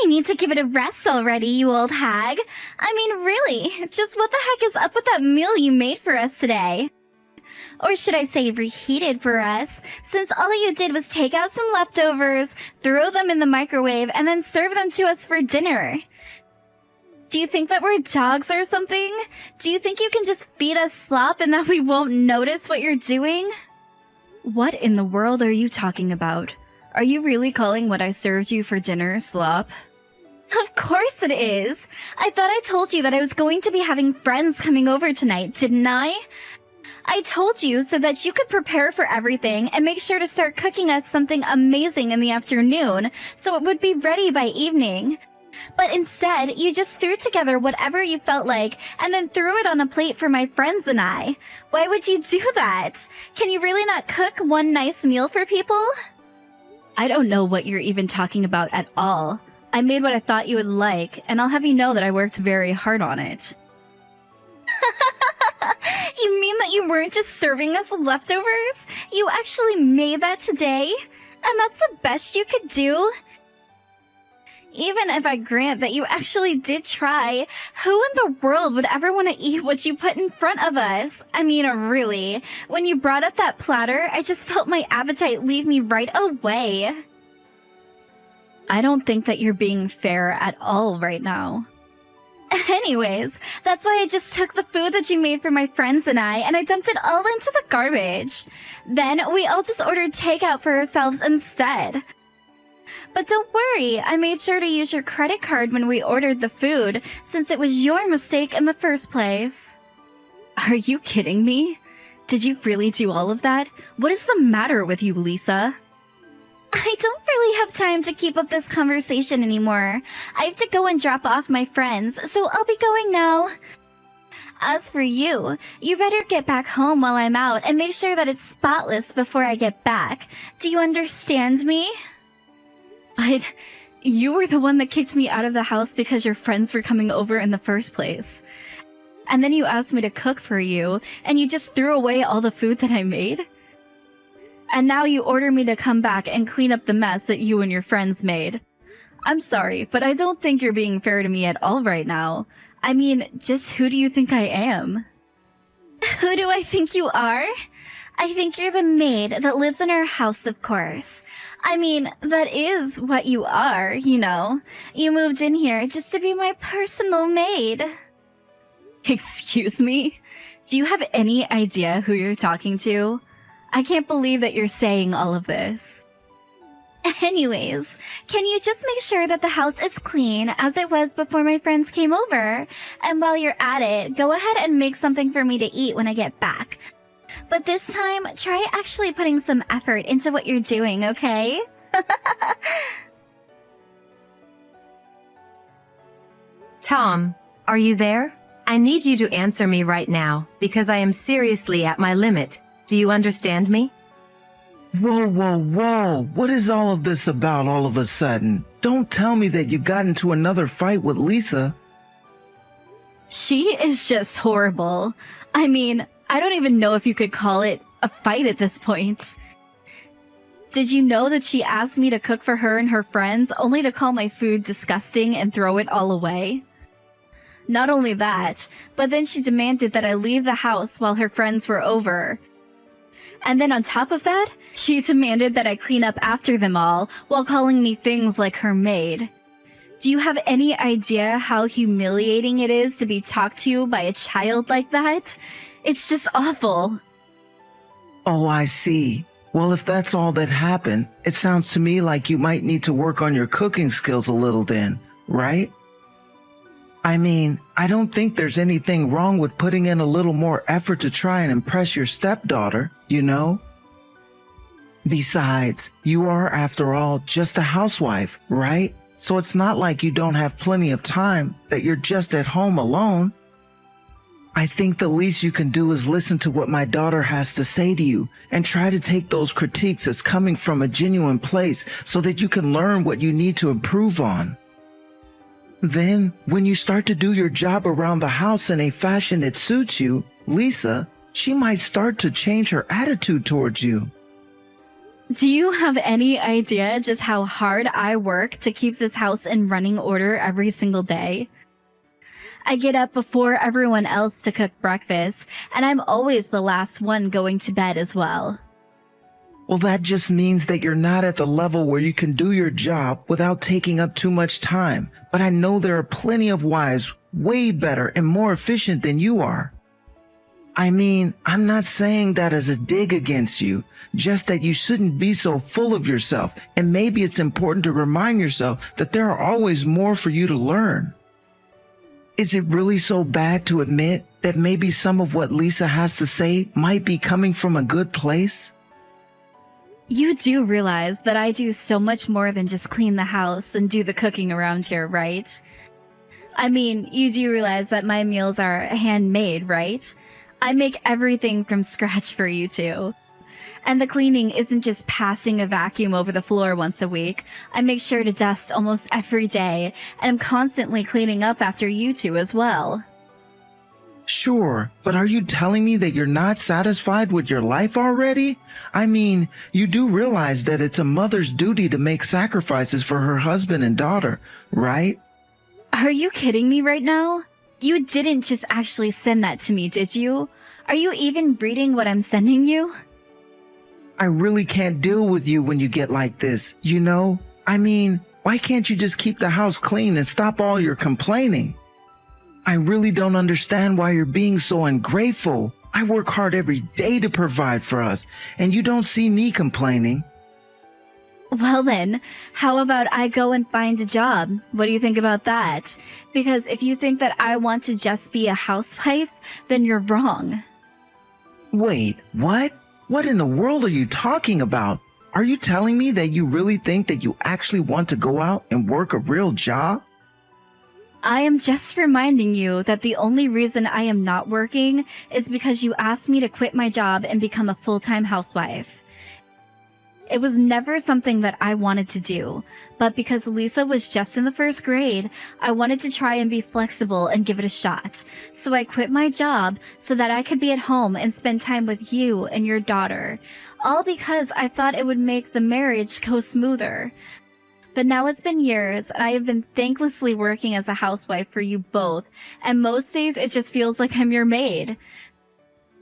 You need to give it a rest already, you old hag. I mean, really, just what the heck is up with that meal you made for us today? Or should I say reheated for us, since all you did was take out some leftovers, throw them in the microwave, and then serve them to us for dinner. Do you think that we're dogs or something? Do you think you can just feed us slop and that we won't notice what you're doing? What in the world are you talking about? Are you really calling what I served you for dinner slop? Of course it is! I thought I told you that I was going to be having friends coming over tonight, didn't I? I told you so that you could prepare for everything and make sure to start cooking us something amazing in the afternoon so it would be ready by evening. But instead, you just threw together whatever you felt like and then threw it on a plate for my friends and I. Why would you do that? Can you really not cook one nice meal for people? I don't know what you're even talking about at all. I made what I thought you would like, and I'll have you know that I worked very hard on it. You mean that you weren't just serving us leftovers? You actually made that today? And that's the best you could do? Even if I grant that you actually did try, who in the world would ever want to eat what you put in front of us? I mean, really, when you brought up that platter, I just felt my appetite leave me right away. I don't think that you're being fair at all right now. Anyways, that's why I just took the food that you made for my friends and I dumped it all into the garbage. Then we all just ordered takeout for ourselves instead. But don't worry, I made sure to use your credit card when we ordered the food, since it was your mistake in the first place. Are you kidding me? Did you really do all of that? What is the matter with you, Lisa? I don't really have time to keep up this conversation anymore. I have to go and drop off my friends, so I'll be going now. As for you, you better get back home while I'm out and make sure that it's spotless before I get back. Do you understand me? But you were the one that kicked me out of the house because your friends were coming over in the first place. And then you asked me to cook for you, and you just threw away all the food that I made? And now you order me to come back and clean up the mess that you and your friends made. I'm sorry, but I don't think you're being fair to me at all right now. I mean, just who do you think I am? Who do I think you are? I think you're the maid that lives in our house, of course. I mean, that is what you are, you know. You moved in here just to be my personal maid. Excuse me? Do you have any idea who you're talking to? I can't believe that you're saying all of this. Anyways, can you just make sure that the house is clean as it was before my friends came over? And while you're at it, go ahead and make something for me to eat when I get back. But this time, try actually putting some effort into what you're doing, okay? Tom, are you there? I need you to answer me right now, because I am seriously at my limit. Do you understand me? Whoa, whoa, whoa. What is all of this about all of a sudden? Don't tell me that you got into another fight with Lisa. She is just horrible. I mean, I don't even know if you could call it a fight at this point. Did you know that she asked me to cook for her and her friends only to call my food disgusting and throw it all away? Not only that, but then she demanded that I leave the house while her friends were over. And then on top of that, she demanded that I clean up after them all while calling me things like her maid. Do you have any idea how humiliating it is to be talked to by a child like that? It's just awful. Oh, I see. Well, if that's all that happened, it sounds to me like you might need to work on your cooking skills a little then, right? I mean, I don't think there's anything wrong with putting in a little more effort to try and impress your stepdaughter, you know? Besides, you are, after all, just a housewife, right? So it's not like you don't have plenty of time, that you're just at home alone. I think the least you can do is listen to what my daughter has to say to you and try to take those critiques as coming from a genuine place so that you can learn what you need to improve on. Then, when you start to do your job around the house in a fashion that suits you, Lisa, she might start to change her attitude towards you. Do you have any idea just how hard I work to keep this house in running order every single day? I get up before everyone else to cook breakfast, and I'm always the last one going to bed as well. Well, that just means that you're not at the level where you can do your job without taking up too much time. But I know there are plenty of wives way better and more efficient than you are. I mean, I'm not saying that as a dig against you, just that you shouldn't be so full of yourself, and maybe it's important to remind yourself that there are always more for you to learn. Is it really so bad to admit that maybe some of what Lisa has to say might be coming from a good place? You do realize that I do so much more than just clean the house and do the cooking around here, right? I mean, you do realize that my meals are handmade, right? I make everything from scratch for you two. And the cleaning isn't just passing a vacuum over the floor once a week. I make sure to dust almost every day, and I'm constantly cleaning up after you two as well. Sure, but are you telling me that you're not satisfied with your life already? I mean, you do realize that it's a mother's duty to make sacrifices for her husband and daughter, right? Are you kidding me right now? You didn't just actually send that to me, did you? Are you even reading what I'm sending you? I really can't deal with you when you get like this, you know? I mean, why can't you just keep the house clean and stop all your complaining? I really don't understand why you're being so ungrateful. I work hard every day to provide for us, and you don't see me complaining. Well then, how about I go and find a job? What do you think about that? Because if you think that I want to just be a housewife, then you're wrong. Wait, what? What in the world are you talking about? Are you telling me that you really think that you actually want to go out and work a real job? I am just reminding you that the only reason I am not working is because you asked me to quit my job and become a full-time housewife. It was never something that I wanted to do, but because Lisa was just in the first grade, I wanted to try and be flexible and give it a shot. So I quit my job so that I could be at home and spend time with you and your daughter, all because I thought it would make the marriage go smoother. But now it's been years, and I have been thanklessly working as a housewife for you both, and most days it just feels like I'm your maid.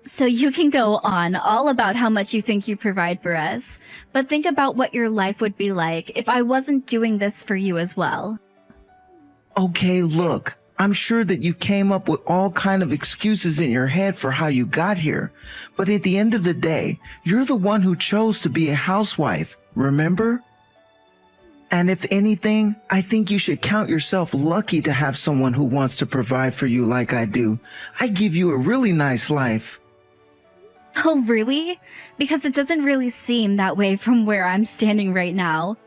So you can go on all about how much you think you provide for us, but think about what your life would be like if I wasn't doing this for you as well. Okay, look, I'm sure that you came up with all kind of excuses in your head for how you got here, but at the end of the day, you're the one who chose to be a housewife, remember? And if anything, I think you should count yourself lucky to have someone who wants to provide for you like I do. I give you a really nice life. Oh, really? Because it doesn't really seem that way from where I'm standing right now.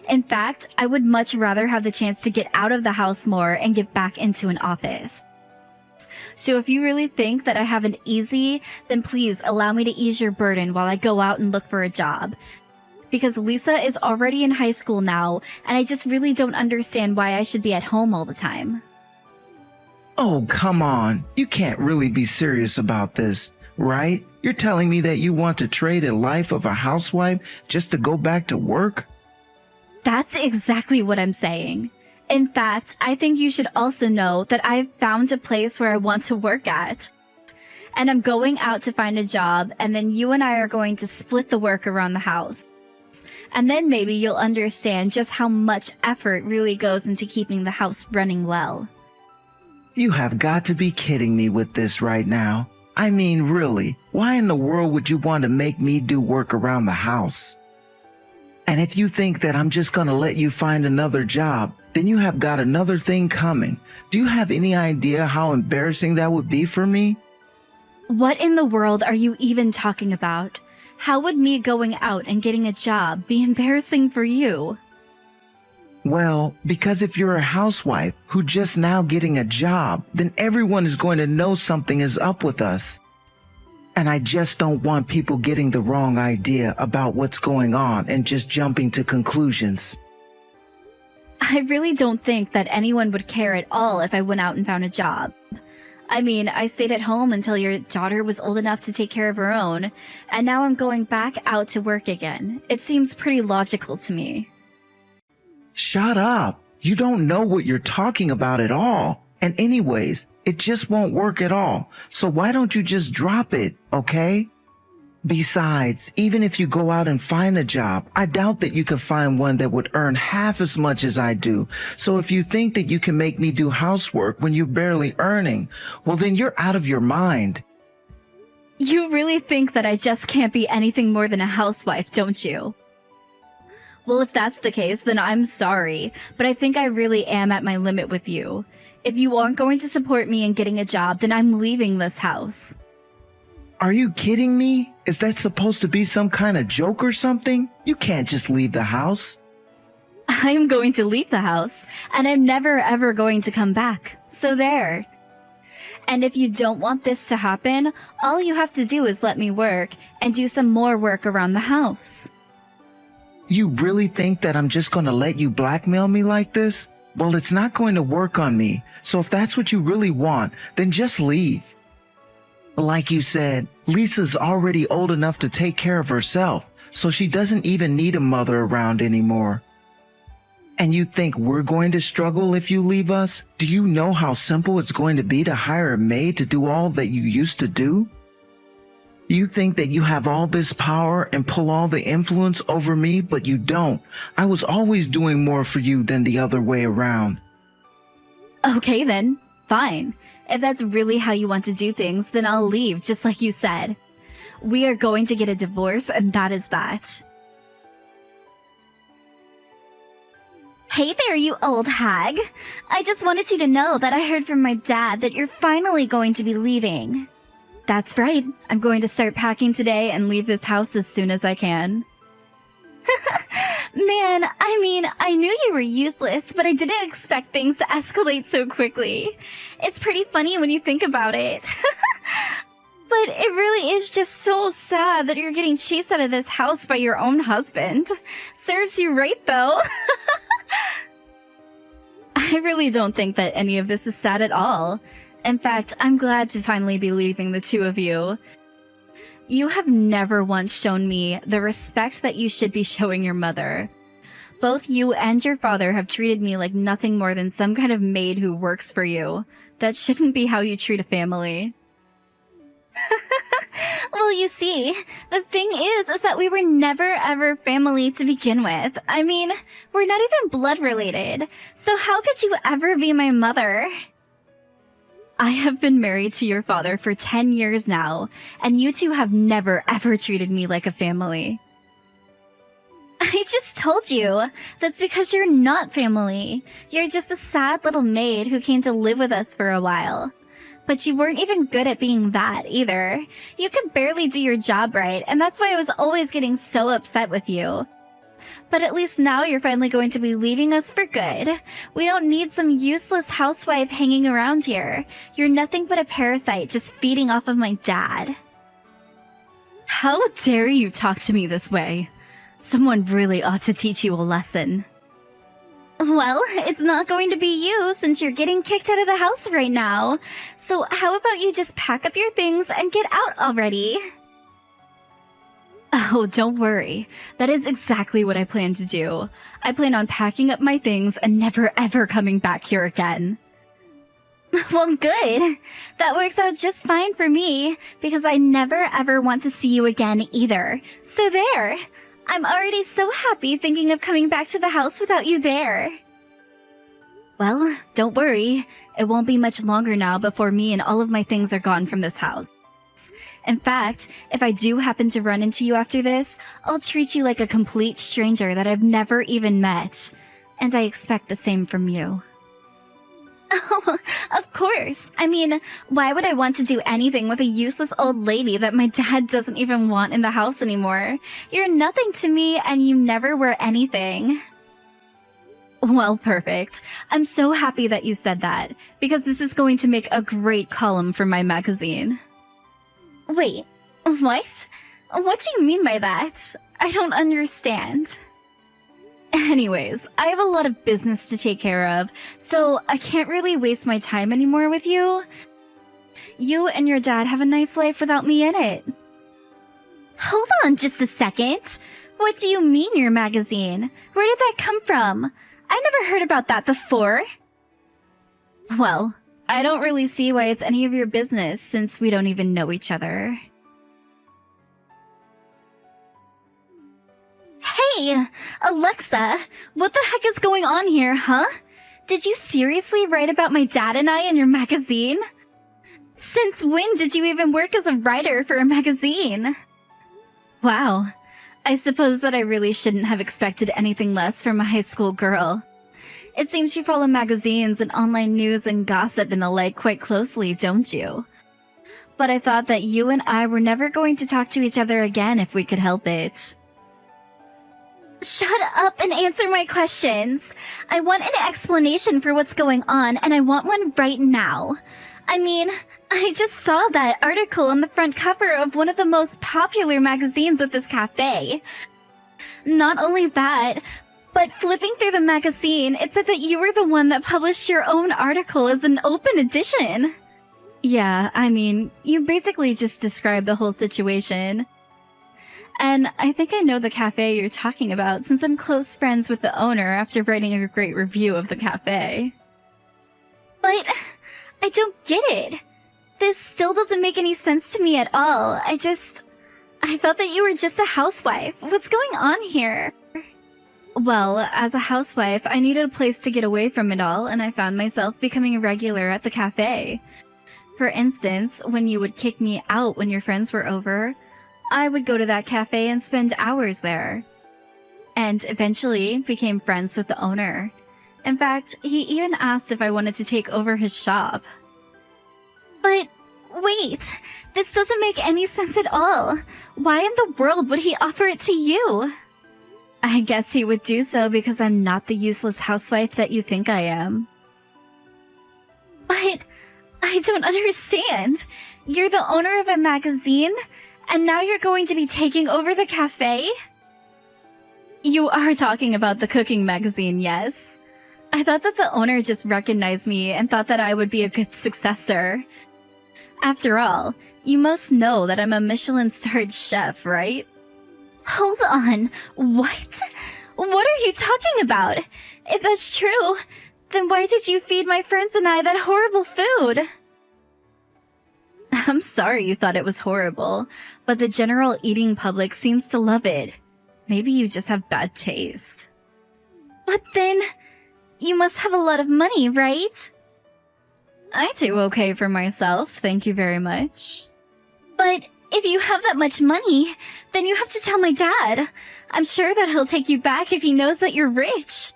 In fact, I would much rather have the chance to get out of the house more and get back into an office. So if you really think that I have it easy, then please allow me to ease your burden while I go out and look for a job. Because Lisa is already in high school now, and I just really don't understand why I should be at home all the time. Oh, come on. You can't really be serious about this, right? You're telling me that you want to trade a life of a housewife just to go back to work? That's exactly what I'm saying. In fact, I think you should also know that I've found a place where I want to work at. And I'm going out to find a job, and then you and I are going to split the work around the house. And then maybe you'll understand just how much effort really goes into keeping the house running well. You have got to be kidding me with this right now. I mean, really, why in the world would you want to make me do work around the house? And if you think that I'm just going to let you find another job, then you have got another thing coming. Do you have any idea how embarrassing that would be for me? What in the world are you even talking about? How would me going out and getting a job be embarrassing for you? Well, because if you're a housewife who just now getting a job, then everyone is going to know something is up with us. And I just don't want people getting the wrong idea about what's going on and just jumping to conclusions. I really don't think that anyone would care at all if I went out and found a job. I mean, I stayed at home until your daughter was old enough to take care of her own, and now I'm going back out to work again. It seems pretty logical to me. Shut up. You don't know what you're talking about at all. And anyways, it just won't work at all. So why don't you just drop it, okay? Besides, even if you go out and find a job, I doubt that you could find one that would earn half as much as I do. So if you think that you can make me do housework when you're barely earning, well then you're out of your mind. You really think that I just can't be anything more than a housewife, don't you? Well, if that's the case, then I'm sorry, but I think I really am at my limit with you. If you aren't going to support me in getting a job, then I'm leaving this house. Are you kidding me? Is that supposed to be some kind of joke or something? You can't just leave the house. I'm going to leave the house, and I'm never ever going to come back. So there. And if you don't want this to happen, all you have to do is let me work and do some more work around the house. You really think that I'm just going to let you blackmail me like this? Well, it's not going to work on me. So if that's what you really want, then just leave. Like you said, Lisa's already old enough to take care of herself, so she doesn't even need a mother around anymore. And you think we're going to struggle if you leave us? Do you know how simple it's going to be to hire a maid to do all that you used to do? You think that you have all this power and pull all the influence over me, but you don't. I was always doing more for you than the other way around. Okay then, fine. If that's really how you want to do things, then I'll leave, just like you said. We are going to get a divorce, and that is that. Hey there, you old hag. I just wanted you to know that I heard from my dad that you're finally going to be leaving. That's right. I'm going to start packing today and leave this house as soon as I can. Man, I mean, I knew you were useless, but I didn't expect things to escalate so quickly. It's pretty funny when you think about it. But it really is just so sad that you're getting chased out of this house by your own husband. Serves you right, though. I really don't think that any of this is sad at all. In fact, I'm glad to finally be leaving the two of you. You have never once shown me the respect that you should be showing your mother. Both you and your father have treated me like nothing more than some kind of maid who works for you. That shouldn't be how you treat a family. Well, you see, the thing is that we were never ever family to begin with. I mean, we're not even blood related. So how could you ever be my mother? I have been married to your father for 10 years now, and you two have never ever treated me like a family. I just told you. That's because you're not family. You're just a sad little maid who came to live with us for a while. But you weren't even good at being that either. You could barely do your job right, and that's why I was always getting so upset with you. But at least now you're finally going to be leaving us for good. We don't need some useless housewife hanging around here. You're nothing but a parasite just feeding off of my dad. How dare you talk to me this way? Someone really ought to teach you a lesson. Well, it's not going to be you since you're getting kicked out of the house right now. So how about you just pack up your things and get out already? Oh, don't worry. That is exactly what I plan to do. I plan on packing up my things and never ever coming back here again. Well, good. That works out just fine for me, because I never ever want to see you again either. So there. I'm already so happy thinking of coming back to the house without you there. Well, don't worry. It won't be much longer now before me and all of my things are gone from this house. In fact, if I do happen to run into you after this, I'll treat you like a complete stranger that I've never even met. And I expect the same from you. Oh, of course. I mean, why would I want to do anything with a useless old lady that my dad doesn't even want in the house anymore? You're nothing to me and you never were anything. Well, perfect. I'm so happy that you said that, because this is going to make a great column for my magazine. Wait, what? What do you mean by that? I don't understand. Anyways, I have a lot of business to take care of, so I can't really waste my time anymore with you. You and your dad have a nice life without me in it. Hold on just a second. What do you mean your magazine? Where did that come from? I never heard about that before. Well, I don't really see why it's any of your business since we don't even know each other. Hey, Alexa, what the heck is going on here, huh? Did you seriously write about my dad and I in your magazine? Since when did you even work as a writer for a magazine? Wow, I suppose that I really shouldn't have expected anything less from a high school girl. It seems you follow magazines and online news and gossip and the like quite closely, don't you? But I thought that you and I were never going to talk to each other again if we could help it. Shut up and answer my questions. I want an explanation for what's going on, and I want one right now. I mean, I just saw that article on the front cover of one of the most popular magazines at this cafe. Not only that, but flipping through the magazine, it said that you were the one that published your own article as an open edition. Yeah, I mean, you basically just described the whole situation. And I think I know the cafe you're talking about since I'm close friends with the owner after writing a great review of the cafe. But I don't get it. This still doesn't make any sense to me at all. I thought that you were just a housewife. What's going on here? Well, as a housewife, I needed a place to get away from it all, and I found myself becoming a regular at the cafe. For instance, when you would kick me out when your friends were over, I would go to that cafe and spend hours there. And eventually became friends with the owner. In fact, he even asked if I wanted to take over his shop. But wait, this doesn't make any sense at all. Why in the world would he offer it to you? I guess he would do so because I'm not the useless housewife that you think I am. But I don't understand. You're the owner of a magazine, and now you're going to be taking over the cafe? You are talking about the cooking magazine, yes. I thought that the owner just recognized me and thought that I would be a good successor. After all, you most know that I'm a Michelin-starred chef, right? Hold on, what? What are you talking about? If that's true, then why did you feed my friends and I that horrible food? I'm sorry you thought it was horrible, but the general eating public seems to love it. Maybe you just have bad taste. But then, you must have a lot of money, right? I do okay for myself, thank you very much. But if you have that much money, then you have to tell my dad. I'm sure that he'll take you back if he knows that you're rich.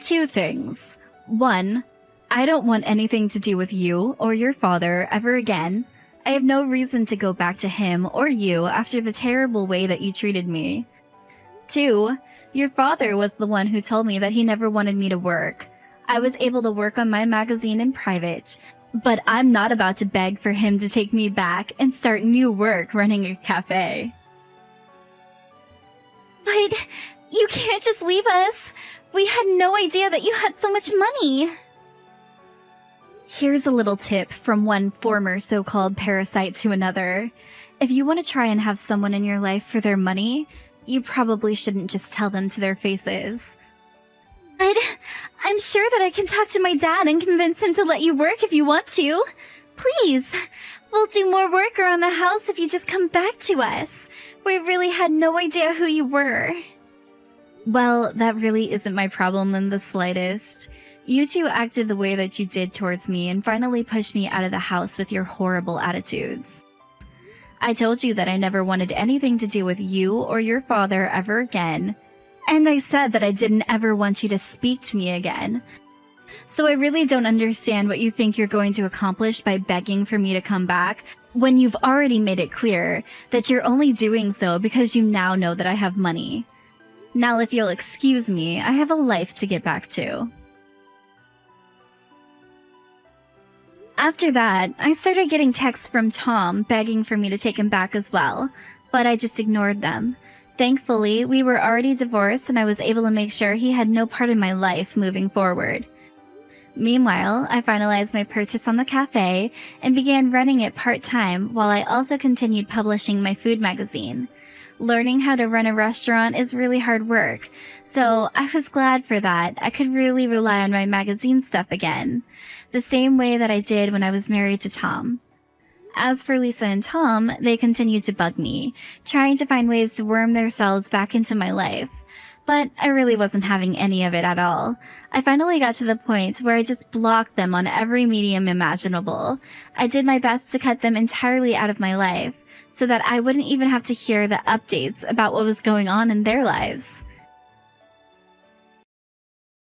Two things. One, I don't want anything to do with you or your father ever again. I have no reason to go back to him or you after the terrible way that you treated me. Two, your father was the one who told me that he never wanted me to work. I was able to work on my magazine in private, but I'm not about to beg for him to take me back and start new work running a cafe. But you can't just leave us. We had no idea that you had so much money. Here's a little tip from one former so-called parasite to another. If you want to try and have someone in your life for their money, you probably shouldn't just tell them to their faces. I'm sure that I can talk to my dad and convince him to let you work if you want to. Please, we'll do more work around the house if you just come back to us. We really had no idea who you were. Well, that really isn't my problem in the slightest. You two acted the way that you did towards me and finally pushed me out of the house with your horrible attitudes. I told you that I never wanted anything to do with you or your father ever again, and I said that I didn't ever want you to speak to me again. So I really don't understand what you think you're going to accomplish by begging for me to come back when you've already made it clear that you're only doing so because you now know that I have money. Now if you'll excuse me, I have a life to get back to. After that, I started getting texts from Tom begging for me to take him back as well, but I just ignored them. Thankfully, we were already divorced and I was able to make sure he had no part in my life moving forward. Meanwhile, I finalized my purchase on the cafe and began running it part-time while I also continued publishing my food magazine. Learning how to run a restaurant is really hard work, so I was glad for that. I could really rely on my magazine stuff again, the same way that I did when I was married to Tom. As for Lisa and Tom, they continued to bug me, trying to find ways to worm themselves back into my life. But I really wasn't having any of it at all. I finally got to the point where I just blocked them on every medium imaginable. I did my best to cut them entirely out of my life, so that I wouldn't even have to hear the updates about what was going on in their lives.